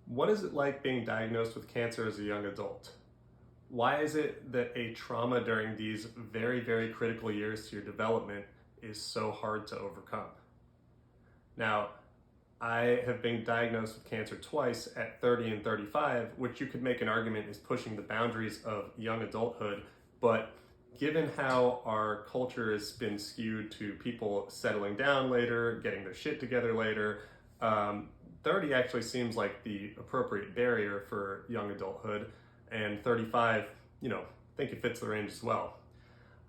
What is it like being diagnosed with cancer as a young adult? Why is it that a trauma during these very, very critical years to your development is so hard to overcome? Now, I have been diagnosed with cancer twice at 30 and 35, which you could make an argument is pushing the boundaries of young adulthood. But given how our culture has been skewed to people settling down later, getting their shit together later, 30 actually seems like the appropriate barrier for young adulthood, and 35, I think it fits the range as well.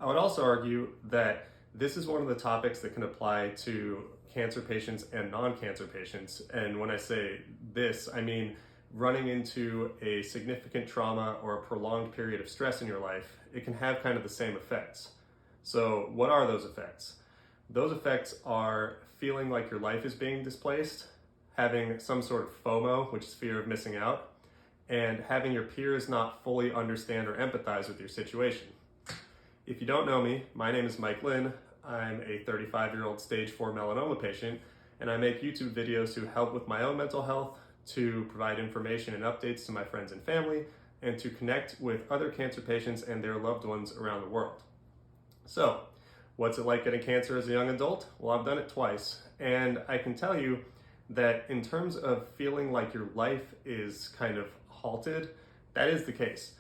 I would also argue that this is one of the topics that can apply to cancer patients and non-cancer patients. And when I say this, I mean running into a significant trauma or a prolonged period of stress in your life, it can have kind of the same effects. So what are those effects? Those effects are feeling like your life is being displaced, having some sort of FOMO, which is fear of missing out, and having your peers not fully understand or empathize with your situation. If you don't know me, my name is Mike Linn. I'm a 35-year-old stage 4 melanoma patient, and I make YouTube videos to help with my own mental health, to provide information and updates to my friends and family, and to connect with other cancer patients and their loved ones around the world. So, what's it like getting cancer as a young adult? Well, I've done it twice, and I can tell you that in terms of feeling like your life is kind of halted, that is the case.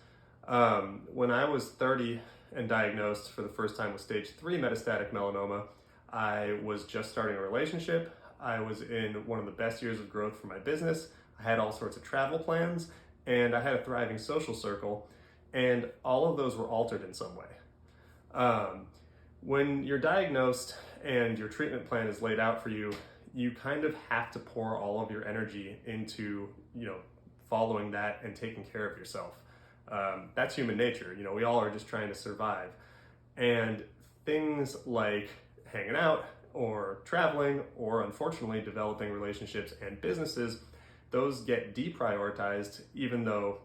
When I was 30 and diagnosed for the first time with stage 3 metastatic melanoma, I was just starting a relationship. I was in one of the best years of growth for my business. I had all sorts of travel plans, and I had a thriving social circle, and all of those were altered in some way. When you're diagnosed and your treatment plan is laid out for you, you kind of have to pour all of your energy into, following that and taking care of yourself. That's human nature. We all are just trying to survive. And things like hanging out or traveling or unfortunately developing relationships and businesses, those get deprioritized, even though,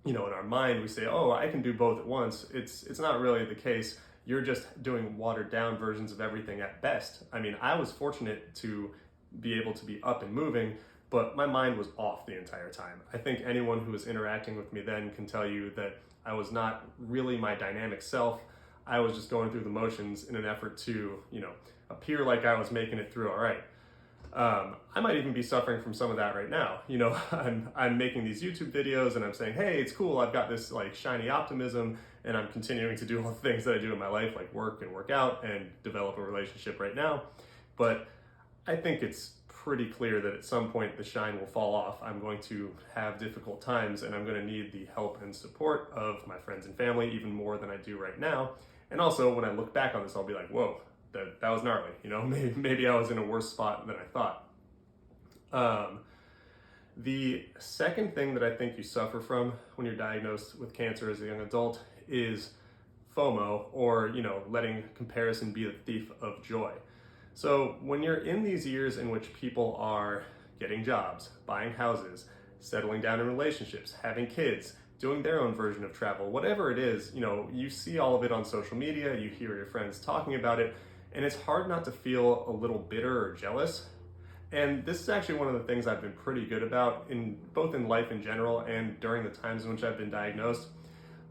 in our mind we say, oh, I can do both at once. It's not really the case. You're just doing watered down versions of everything at best. I mean, I was fortunate to be able to be up and moving, but my mind was off the entire time. I think anyone who was interacting with me then can tell you that I was not really my dynamic self. I was just going through the motions in an effort to, appear like I was making it through all right. I might even be suffering from some of that right now. I'm making these YouTube videos and I'm saying, hey, it's cool. I've got this like shiny optimism and I'm continuing to do all the things that I do in my life, like work and work out and develop a relationship right now. But I think it's pretty clear that at some point the shine will fall off. I'm going to have difficult times and I'm going to need the help and support of my friends and family even more than I do right now. And also when I look back on this, I'll be like, whoa, that was gnarly. Maybe I was in a worse spot than I thought. The second thing that I think you suffer from when you're diagnosed with cancer as a young adult is FOMO, or, letting comparison be the thief of joy. So when you're in these years in which people are getting jobs, buying houses, settling down in relationships, having kids, doing their own version of travel, whatever it is, you see all of it on social media, you hear your friends talking about it, and it's hard not to feel a little bitter or jealous. And this is actually one of the things I've been pretty good about both in life in general and during the times in which I've been diagnosed.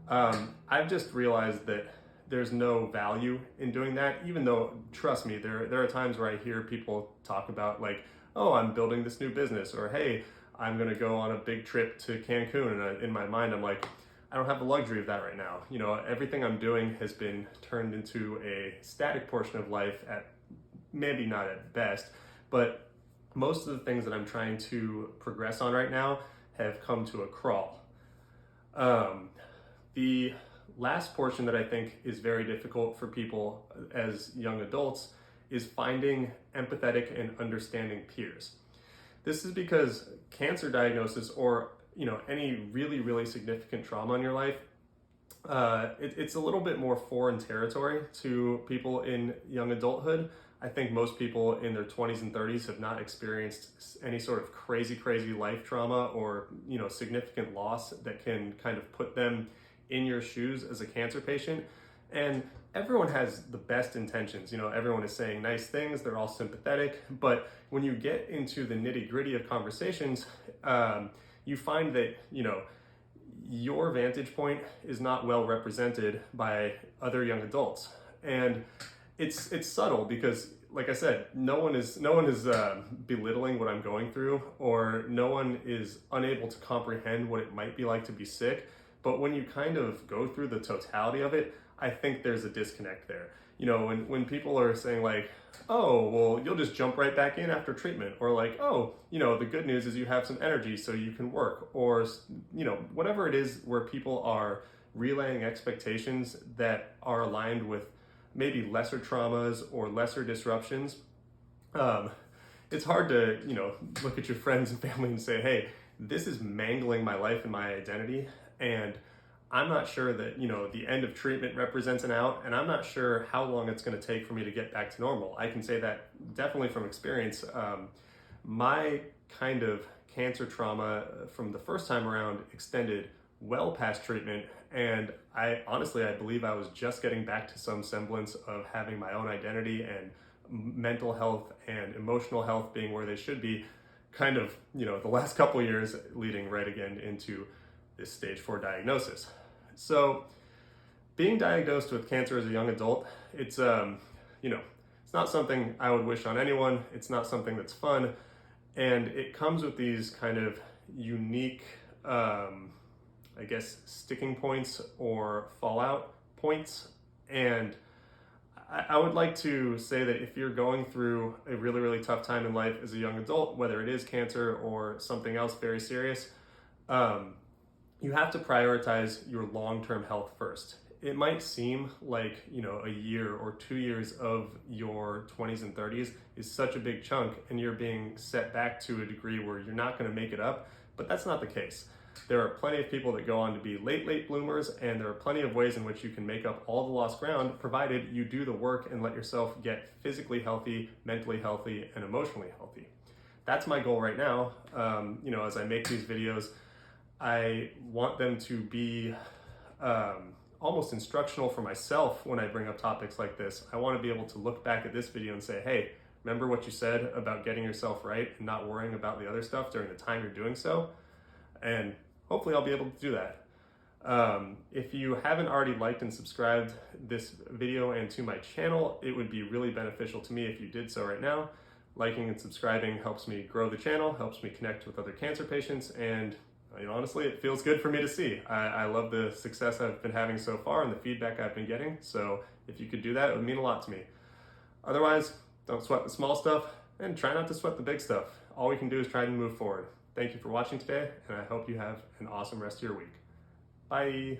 I've just realized that there's no value in doing that, even though, trust me, there are times where I hear people talk about like, oh, I'm building this new business, or hey, I'm gonna go on a big trip to Cancun, and in my mind I'm like, I don't have the luxury of that right now. Everything I'm doing has been turned into a static portion of life, at maybe not at best, but most of the things that I'm trying to progress on right now have come to a crawl. The last portion that I think is very difficult for people as young adults is finding empathetic and understanding peers. This is because cancer diagnosis or any really, really significant trauma in your life, it's a little bit more foreign territory to people in young adulthood. I think most people in their 20s and 30s have not experienced any sort of crazy life trauma or significant loss that can kind of put them in your shoes as a cancer patient. And everyone has the best intentions. Everyone is saying nice things, they're all sympathetic, but when you get into the nitty-gritty of conversations, you find that, your vantage point is not well represented by other young adults. And it's subtle because, like I said, no one is belittling what I'm going through, or no one is unable to comprehend what it might be like to be sick. But when you kind of go through the totality of it, I think there's a disconnect there. When people are saying like, oh, well, you'll just jump right back in after treatment, or like, oh, the good news is you have some energy so you can work, or, whatever it is where people are relaying expectations that are aligned with maybe lesser traumas or lesser disruptions. It's hard to, look at your friends and family and say, hey, this is mangling my life and my identity, and I'm not sure that, the end of treatment represents an out, and I'm not sure how long it's going to take for me to get back to normal. I can say that definitely from experience. My kind of cancer trauma from the first time around extended well past treatment, and I believe I was just getting back to some semblance of having my own identity and mental health and emotional health being where they should be, kind of, the last couple of years leading right again into this stage 4 diagnosis. So being diagnosed with cancer as a young adult, it's it's not something I would wish on anyone. It's not something that's fun, and it comes with these kind of unique sticking points or fallout points. And I would like to say that if you're going through a really, really tough time in life as a young adult, whether it is cancer or something else very serious, you have to prioritize your long-term health first. It might seem like, a year or 2 years of your 20s and 30s is such a big chunk, and you're being set back to a degree where you're not going to make it up, but that's not the case. There are plenty of people that go on to be late bloomers, and there are plenty of ways in which you can make up all the lost ground, provided you do the work and let yourself get physically healthy, mentally healthy, and emotionally healthy. That's my goal right now. As I make these videos, I want them to be almost instructional for myself when I bring up topics like this. I want to be able to look back at this video and say, hey, remember what you said about getting yourself right and not worrying about the other stuff during the time you're doing so? And hopefully I'll be able to do that. If you haven't already liked and subscribed this video and to my channel, it would be really beneficial to me if you did so right now. Liking and subscribing helps me grow the channel, helps me connect with other cancer patients, and honestly, it feels good for me to see. I love the success I've been having so far and the feedback I've been getting. So if you could do that, it would mean a lot to me. Otherwise, don't sweat the small stuff and try not to sweat the big stuff. All we can do is try to move forward. Thank you for watching today, and I hope you have an awesome rest of your week. Bye.